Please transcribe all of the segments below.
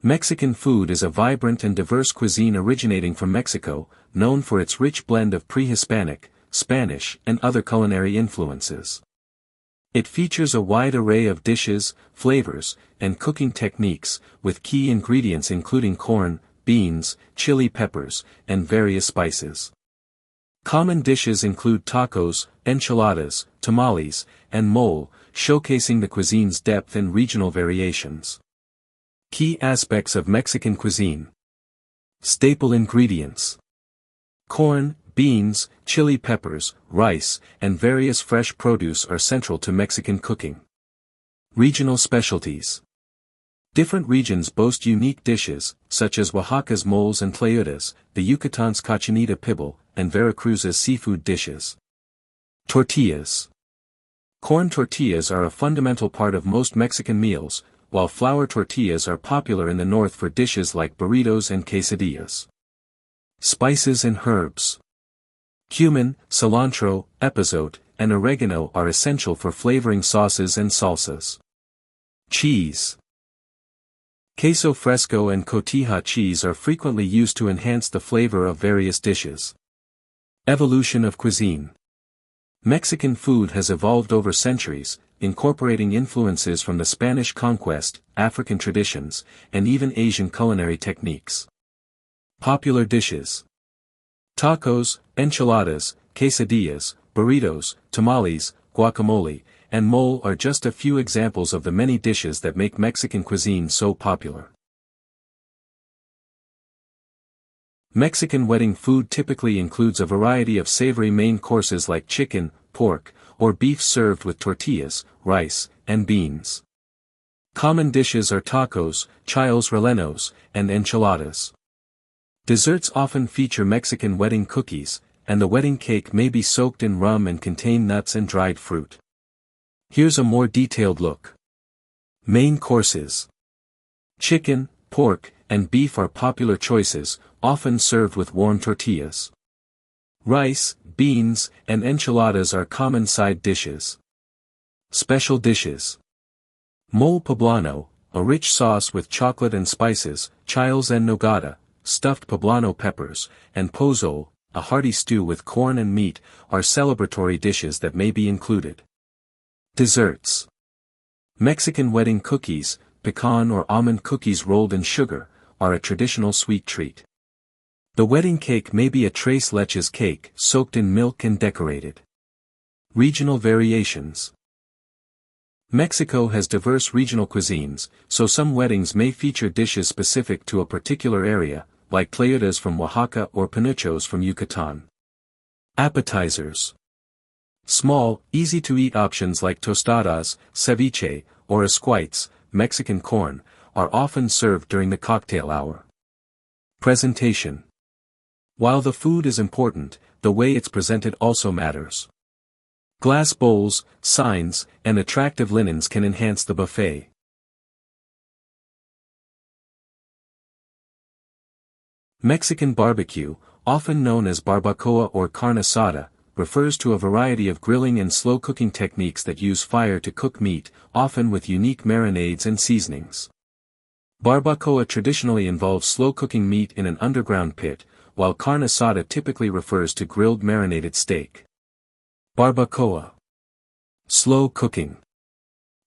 Mexican food is a vibrant and diverse cuisine originating from Mexico, known for its rich blend of pre-Hispanic, Spanish, and other culinary influences. It features a wide array of dishes, flavors, and cooking techniques, with key ingredients including corn, beans, chili peppers, and various spices. Common dishes include tacos, enchiladas, tamales, and mole, showcasing the cuisine's depth and regional variations. Key aspects of Mexican cuisine. Staple ingredients. Corn, beans, chili peppers, rice, and various fresh produce are central to Mexican cooking. Regional specialties. Different regions boast unique dishes, such as Oaxaca's moles and tlayudas, the Yucatan's cochinita pibil, and Veracruz's seafood dishes. Tortillas. Corn tortillas are a fundamental part of most Mexican meals, while flour tortillas are popular in the north for dishes like burritos and quesadillas. Spices and herbs. Cumin, cilantro, epazote, and oregano are essential for flavoring sauces and salsas. Cheese. Queso fresco and cotija cheese are frequently used to enhance the flavor of various dishes. Evolution of cuisine. Mexican food has evolved over centuries, incorporating influences from the Spanish conquest, African traditions, and even Asian culinary techniques. Popular dishes. Tacos, enchiladas, quesadillas, burritos, tamales, guacamole, and mole are just a few examples of the many dishes that make Mexican cuisine so popular. Mexican wedding food typically includes a variety of savory main courses like chicken, pork, or beef served with tortillas, rice, and beans. Common dishes are tacos, chiles rellenos, and enchiladas. Desserts often feature Mexican wedding cookies, and the wedding cake may be soaked in rum and contain nuts and dried fruit. Here's a more detailed look. Main courses. Chicken, pork, and beef are popular choices, often served with warm tortillas. Rice, beans, and enchiladas are common side dishes. Special dishes. Mole poblano, a rich sauce with chocolate and spices, chiles en nogada, stuffed poblano peppers, and pozole, a hearty stew with corn and meat, are celebratory dishes that may be included. Desserts. Mexican wedding cookies, pecan or almond cookies rolled in sugar, are a traditional sweet treat. The wedding cake may be a tres leches cake, soaked in milk and decorated. Regional variations. Mexico has diverse regional cuisines, so some weddings may feature dishes specific to a particular area, like tlayudas from Oaxaca or panuchos from Yucatan. Appetizers. Small, easy-to-eat options like tostadas, ceviche, or esquites, Mexican corn, are often served during the cocktail hour. Presentation. While the food is important, the way it's presented also matters. Glass bowls, signs, and attractive linens can enhance the buffet. Mexican barbecue, often known as barbacoa or carne asada, refers to a variety of grilling and slow cooking techniques that use fire to cook meat, often with unique marinades and seasonings. Barbacoa traditionally involves slow cooking meat in an underground pit, while carne asada typically refers to grilled marinated steak. Barbacoa. Slow cooking.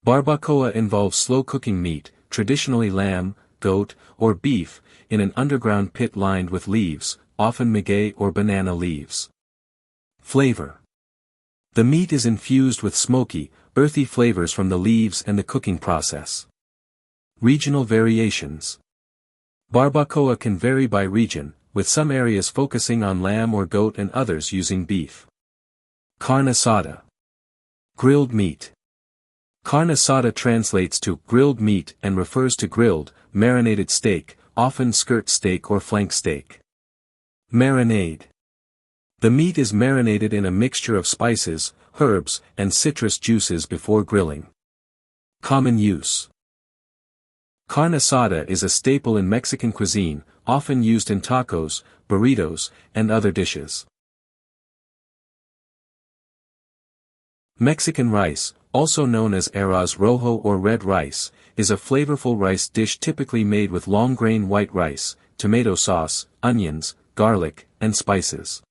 Barbacoa involves slow cooking meat, traditionally lamb, goat, or beef, in an underground pit lined with leaves, often maguey or banana leaves. Flavor. The meat is infused with smoky, earthy flavors from the leaves and the cooking process. Regional variations. Barbacoa can vary by region, with some areas focusing on lamb or goat and others using beef. Carne asada. Grilled meat. Carne asada translates to grilled meat and refers to grilled, marinated steak, often skirt steak or flank steak. Marinade. The meat is marinated in a mixture of spices, herbs, and citrus juices before grilling. Common use. Carne asada is a staple in Mexican cuisine, often used in tacos, burritos, and other dishes. Mexican rice, also known as arroz rojo or red rice, is a flavorful rice dish typically made with long-grain white rice, tomato sauce, onions, garlic, and spices.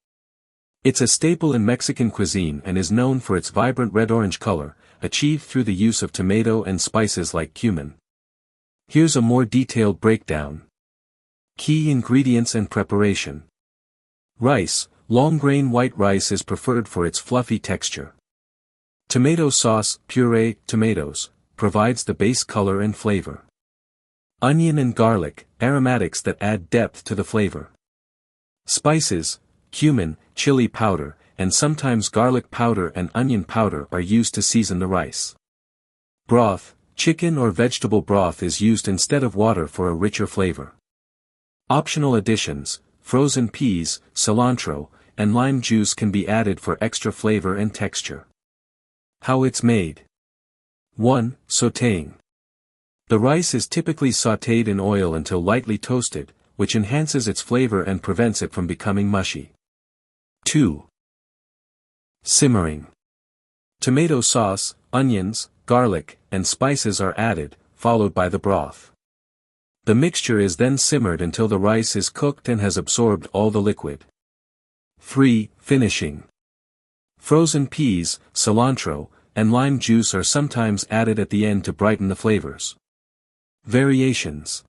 It's a staple in Mexican cuisine and is known for its vibrant red-orange color, achieved through the use of tomato and spices like cumin. Here's a more detailed breakdown. Key ingredients and preparation. Rice, long-grain white rice is preferred for its fluffy texture. Tomato sauce, puree, tomatoes, provides the base color and flavor. Onion and garlic, aromatics that add depth to the flavor. Spices, cumin, chili powder, and sometimes garlic powder and onion powder are used to season the rice. Broth, chicken or vegetable broth is used instead of water for a richer flavor. Optional additions, frozen peas, cilantro, and lime juice can be added for extra flavor and texture. How it's made. 1. Sautéing. The rice is typically sautéed in oil until lightly toasted, which enhances its flavor and prevents it from becoming mushy. 2. Simmering. Tomato sauce, onions, garlic, and spices are added, followed by the broth. The mixture is then simmered until the rice is cooked and has absorbed all the liquid. 3. Finishing. Frozen peas, cilantro, and lime juice are sometimes added at the end to brighten the flavors. Variations.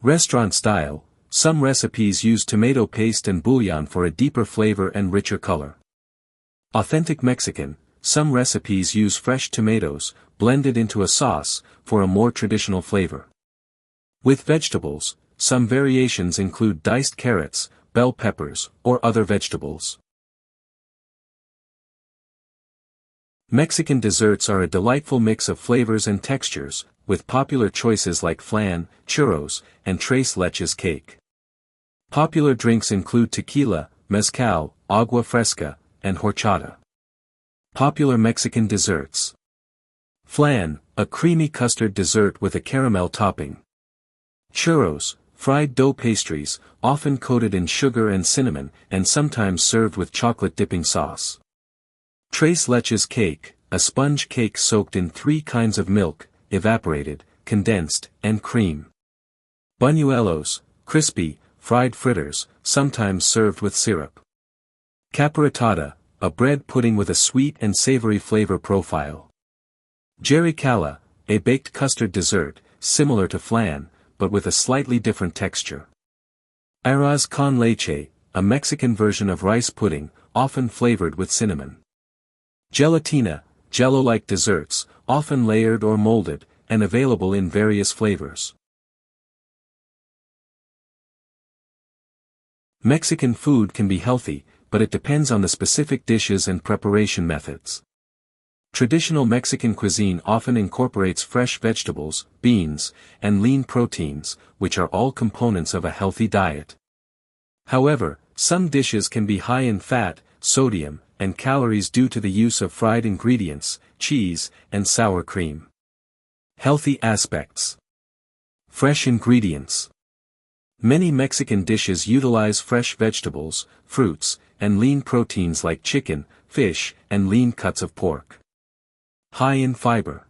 Restaurant style, some recipes use tomato paste and bouillon for a deeper flavor and richer color. Authentic Mexican, some recipes use fresh tomatoes, blended into a sauce, for a more traditional flavor. With vegetables, some variations include diced carrots, bell peppers, or other vegetables. Mexican desserts are a delightful mix of flavors and textures, with popular choices like flan, churros, and tres leches cake. Popular drinks include tequila, mezcal, agua fresca, and horchata. Popular Mexican desserts. Flan, a creamy custard dessert with a caramel topping. Churros, fried dough pastries, often coated in sugar and cinnamon, and sometimes served with chocolate dipping sauce. Tres leches cake, a sponge cake soaked in 3 kinds of milk, evaporated, condensed, and cream. Buñuelos, crispy, fried fritters, sometimes served with syrup. Capirotada, a bread pudding with a sweet and savory flavor profile. Jericala, a baked custard dessert, similar to flan, but with a slightly different texture. Arroz con leche, a Mexican version of rice pudding, often flavored with cinnamon. Gelatina, jello-like desserts, often layered or molded, and available in various flavors. Mexican food can be healthy, but it depends on the specific dishes and preparation methods. Traditional Mexican cuisine often incorporates fresh vegetables, beans, and lean proteins, which are all components of a healthy diet. However, some dishes can be high in fat, sodium, and calories due to the use of fried ingredients, cheese, and sour cream. Healthy aspects. Fresh ingredients. Many Mexican dishes utilize fresh vegetables, fruits, and lean proteins like chicken, fish, and lean cuts of pork. High in fiber.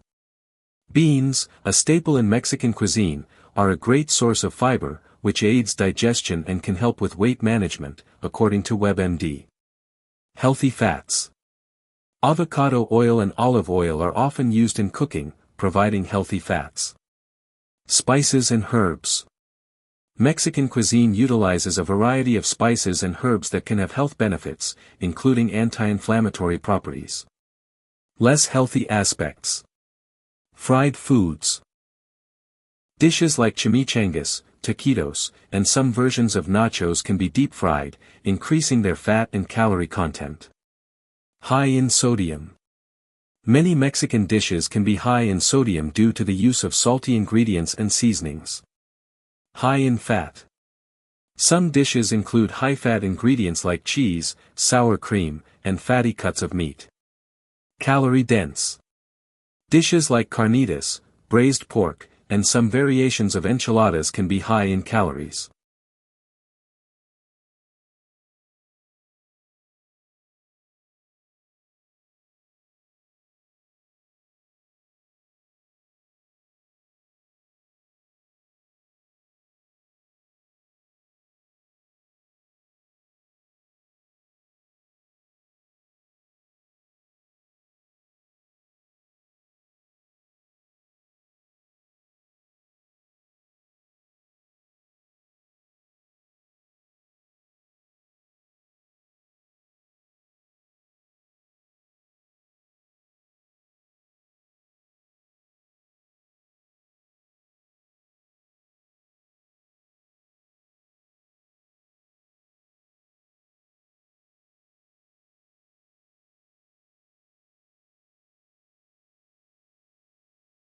Beans, a staple in Mexican cuisine, are a great source of fiber, which aids digestion and can help with weight management, according to WebMD. Healthy fats. Avocado oil and olive oil are often used in cooking, providing healthy fats. Spices and herbs. Mexican cuisine utilizes a variety of spices and herbs that can have health benefits, including anti-inflammatory properties. Less healthy aspects. Fried foods. Dishes like chimichangas, taquitos, and some versions of nachos can be deep-fried, increasing their fat and calorie content. High in sodium. Many Mexican dishes can be high in sodium due to the use of salty ingredients and seasonings. High in fat. Some dishes include high-fat ingredients like cheese, sour cream, and fatty cuts of meat. Calorie dense. Dishes like carnitas, braised pork, and some variations of enchiladas can be high in calories.